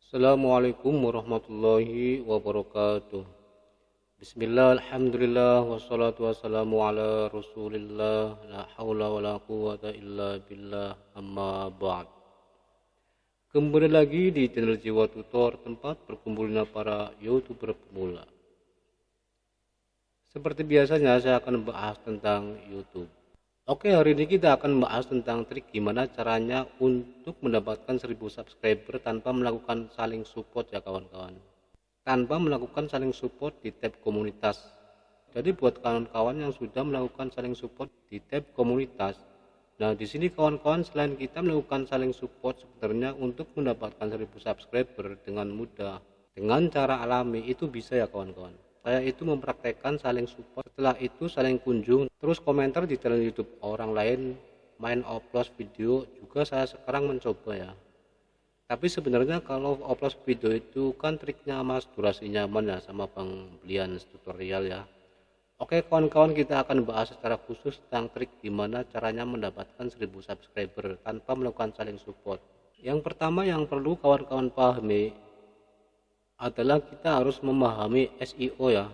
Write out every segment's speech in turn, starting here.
Assalamualaikum warahmatullahi wabarakatuh. Bismillah, alhamdulillah, wassalatu wassalamu ala rasulillah, la hawla wa la quwata illa billah, amma ba'd. Kembali lagi di channel Jiwa Tutor, tempat berkumpulnya para youtuber pemula. Seperti biasanya saya akan membahas tentang YouTube. Oke, hari ini kita akan membahas tentang trik gimana caranya untuk mendapatkan 1000 subscriber tanpa melakukan saling support ya kawan-kawan. Tanpa melakukan saling support di tab komunitas. Jadi buat kawan-kawan yang sudah melakukan saling support di tab komunitas. Nah, di sini kawan-kawan selain kita melakukan saling support sebenarnya untuk mendapatkan 1000 subscriber dengan mudah, dengan cara alami itu bisa ya kawan-kawan. Saya itu mempraktekkan saling support, setelah itu saling kunjung, terus komentar di channel YouTube orang lain, main upload video juga saya sekarang mencoba ya. Tapi sebenarnya kalau upload video itu kan triknya mas, durasinya aman ya sama pembelian tutorial ya. Oke kawan-kawan, kita akan bahas secara khusus tentang trik gimana caranya mendapatkan 1000 subscriber tanpa melakukan saling support. Yang pertama yang perlu kawan-kawan pahami adalah kita harus memahami SEO ya.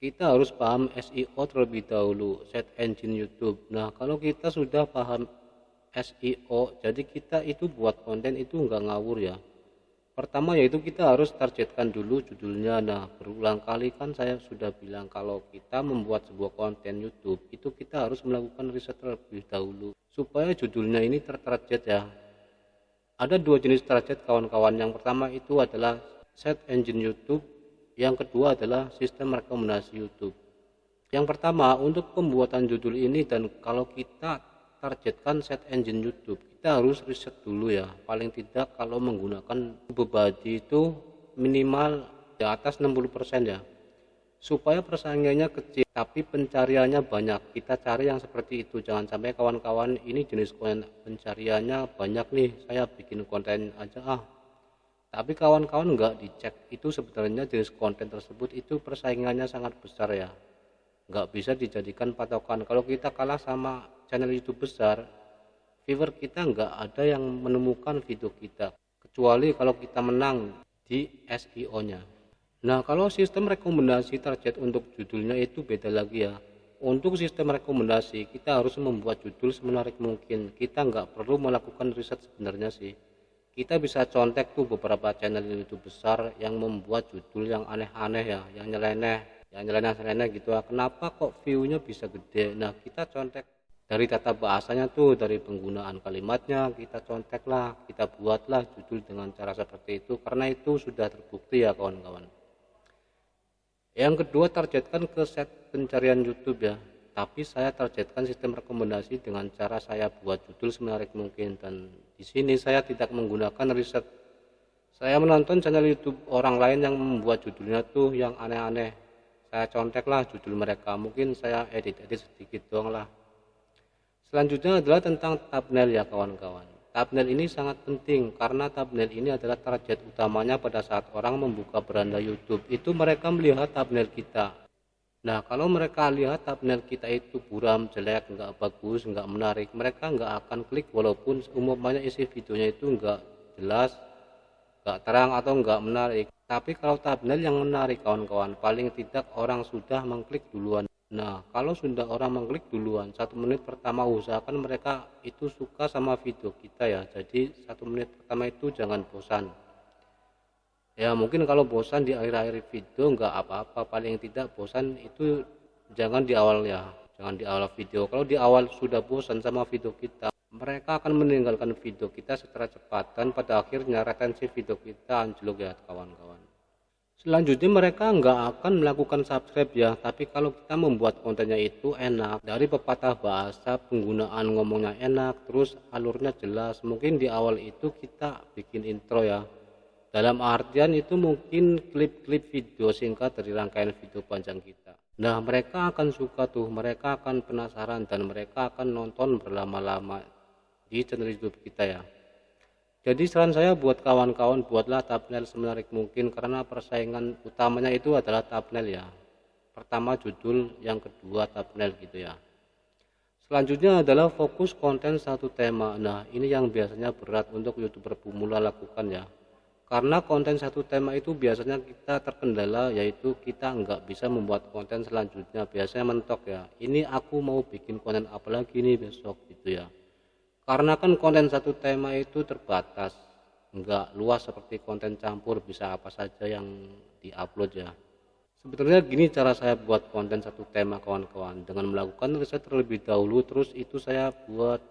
Kita harus paham SEO terlebih dahulu, search engine YouTube. Nah, kalau kita sudah paham SEO, jadi kita itu buat konten itu nggak ngawur ya. Pertama yaitu kita harus targetkan dulu judulnya. Nah, berulang kali kan saya sudah bilang kalau kita membuat sebuah konten YouTube, itu kita harus melakukan riset terlebih dahulu supaya judulnya ini tertarget ya. Ada dua jenis target kawan-kawan. Yang pertama itu adalah search engine YouTube, yang kedua adalah sistem rekomendasi YouTube. Yang pertama untuk pembuatan judul ini, dan kalau kita targetkan search engine YouTube, kita harus riset dulu ya. Paling tidak kalau menggunakan body itu minimal di atas 60% ya, supaya persaingannya kecil tapi pencariannya banyak. Kita cari yang seperti itu, jangan sampai kawan-kawan ini jenis konten pencariannya banyak nih, saya bikin konten aja tapi kawan-kawan nggak dicek itu sebenarnya jenis konten tersebut itu persaingannya sangat besar ya, nggak bisa dijadikan patokan. Kalau kita kalah sama channel YouTube besar, viewer kita nggak ada yang menemukan video kita, kecuali kalau kita menang di SEO nya. Nah, kalau sistem rekomendasi target untuk judulnya itu beda lagi ya. Untuk sistem rekomendasi kita harus membuat judul semenarik mungkin. Kita nggak perlu melakukan riset sebenarnya sih. Kita bisa contek tuh beberapa channel YouTube besar yang membuat judul yang aneh-aneh ya, yang nyeleneh gitu ya. Kenapa kok view-nya bisa gede? Nah, kita contek dari tata bahasanya tuh, dari penggunaan kalimatnya, kita contek lah, kita buatlah judul dengan cara seperti itu, karena itu sudah terbukti ya kawan-kawan. Yang kedua, targetkan ke set pencarian YouTube ya. Tapi saya targetkan sistem rekomendasi dengan cara saya buat judul semenarik mungkin, dan di sini saya tidak menggunakan riset. Saya menonton channel YouTube orang lain yang membuat judulnya tuh yang aneh-aneh. Saya contek lah judul mereka, mungkin saya edit-edit sedikit doang lah. Selanjutnya adalah tentang thumbnail ya kawan-kawan. Thumbnail ini sangat penting karena thumbnail ini adalah target utamanya pada saat orang membuka beranda YouTube. Itu mereka melihat thumbnail kita. Nah, kalau mereka lihat thumbnail kita itu buram, jelek, nggak bagus, nggak menarik, mereka nggak akan klik walaupun umumnya isi videonya itu nggak jelas, nggak terang atau nggak menarik. Tapi kalau thumbnail yang menarik kawan-kawan, paling tidak orang sudah mengklik duluan. Nah, kalau sudah orang mengklik duluan, 1 menit pertama usahakan mereka itu suka sama video kita ya. Jadi 1 menit pertama itu jangan bosan. Ya mungkin kalau bosan di akhir-akhir video nggak apa-apa, paling tidak bosan itu jangan di awal ya, jangan di awal video. Kalau di awal sudah bosan sama video kita, mereka akan meninggalkan video kita secara cepat dan pada akhirnya retensi video kita anjlok ya kawan-kawan. Selanjutnya mereka nggak akan melakukan subscribe ya, tapi kalau kita membuat kontennya itu enak, dari pepatah bahasa, penggunaan ngomongnya enak, terus alurnya jelas, mungkin di awal itu kita bikin intro ya. Dalam artian itu mungkin klip-klip video singkat dari rangkaian video panjang kita. Nah, mereka akan suka tuh, mereka akan penasaran dan mereka akan nonton berlama-lama di channel YouTube kita ya. Jadi saran saya buat kawan-kawan, buatlah thumbnail semenarik mungkin karena persaingan utamanya itu adalah thumbnail ya. Pertama judul, yang kedua thumbnail gitu ya. Selanjutnya adalah fokus konten satu tema. Nah, ini yang biasanya berat untuk YouTuber pemula lakukan ya. Karena konten satu tema itu biasanya kita terkendala, yaitu kita nggak bisa membuat konten selanjutnya, biasanya mentok ya, ini aku mau bikin konten apa lagi nih besok gitu ya. Karena kan konten satu tema itu terbatas, nggak luas seperti konten campur, bisa apa saja yang diupload ya. Sebetulnya gini cara saya buat konten satu tema kawan-kawan, dengan melakukan riset terlebih dahulu, terus itu saya buat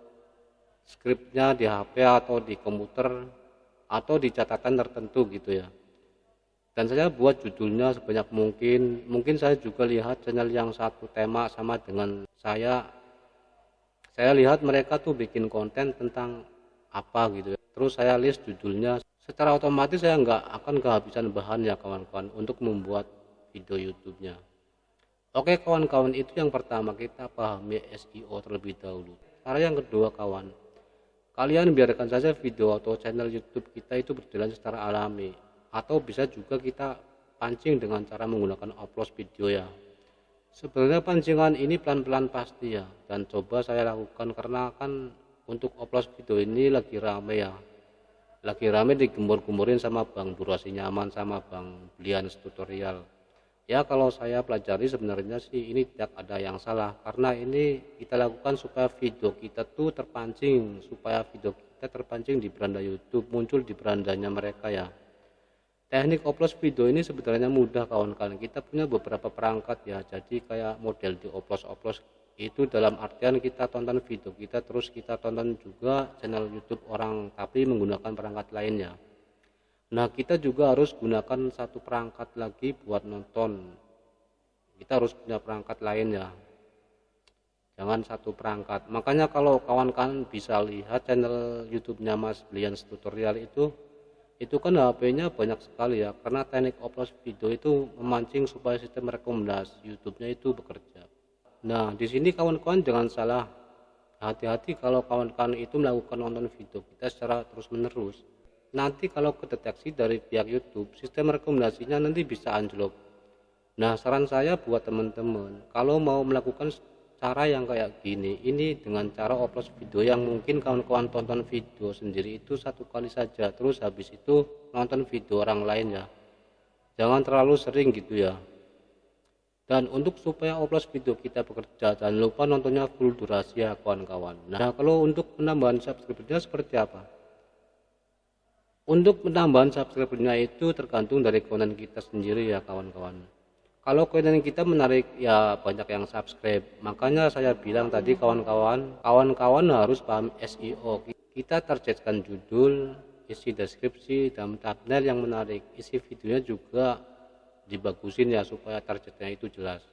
skripnya di HP atau di komputer atau di catatan tertentu gitu ya. Dan saya buat judulnya sebanyak mungkin saya juga lihat channel yang satu tema sama dengan saya lihat mereka tuh bikin konten tentang apa gitu ya, terus saya list judulnya, secara otomatis saya nggak akan kehabisan bahan ya kawan-kawan untuk membuat video YouTube-nya. Oke kawan-kawan, itu yang pertama, kita pahami SEO terlebih dahulu. Cara yang kedua kawan, kalian biarkan saja video atau channel YouTube kita itu berjalan secara alami, atau bisa juga kita pancing dengan cara menggunakan upload video ya. Sebenarnya pancingan ini pelan-pelan pasti ya, dan coba saya lakukan karena kan untuk upload video ini lagi rame ya, lagi rame digembor-gemborin sama Bang Durasi Nyaman sama Bang Blians Tutorial. Ya kalau saya pelajari sebenarnya sih ini tidak ada yang salah, karena ini kita lakukan supaya video kita tuh terpancing, di beranda YouTube, muncul di berandanya mereka ya. Teknik upload video ini sebenarnya mudah kawan-kawan, kita punya beberapa perangkat ya, jadi kayak model di upload itu dalam artian kita tonton video kita terus kita tonton juga channel YouTube orang tapi menggunakan perangkat lainnya. Nah kita juga harus gunakan satu perangkat lagi buat nonton, kita harus punya perangkat lain ya, jangan satu perangkat. Makanya kalau kawan-kawan bisa lihat channel YouTube-nya Mas Blians Tutorial itu kan HP-nya banyak sekali ya, karena teknik upload video itu memancing supaya sistem rekomendasi YouTube-nya itu bekerja. Nah di sini kawan-kawan jangan salah, hati-hati kalau kawan-kawan itu melakukan nonton video kita secara terus-menerus. Nanti kalau kedeteksi dari pihak YouTube, sistem rekomendasinya nanti bisa anjlok. Nah saran saya buat teman-teman, kalau mau melakukan cara yang kayak gini, ini dengan cara upload video yang mungkin kawan-kawan tonton video sendiri itu satu kali saja, terus habis itu nonton video orang lain ya, jangan terlalu sering gitu ya. Dan untuk supaya upload video kita bekerja, jangan lupa nontonnya full durasi ya kawan-kawan. Nah kalau untuk penambahan subscribernya seperti apa? Untuk penambahan subscribernya itu tergantung dari konten kita sendiri ya kawan-kawan. Kalau konten kita menarik ya banyak yang subscribe, makanya saya bilang tadi kawan-kawan harus paham SEO. Kita targetkan judul, isi deskripsi, dan thumbnail yang menarik, isi videonya juga dibagusin ya supaya targetnya itu jelas.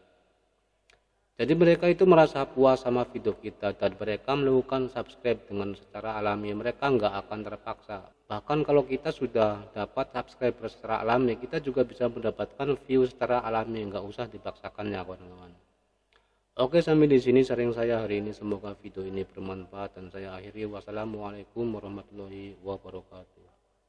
Jadi mereka itu merasa puas sama video kita dan mereka melakukan subscribe dengan secara alami, mereka nggak akan terpaksa. Bahkan kalau kita sudah dapat subscriber secara alami, kita juga bisa mendapatkan view secara alami, nggak usah dipaksakan ya kawan-kawan. Oke, sampai di sini sharing saya hari ini, semoga video ini bermanfaat dan saya akhiri. Wassalamualaikum warahmatullahi wabarakatuh.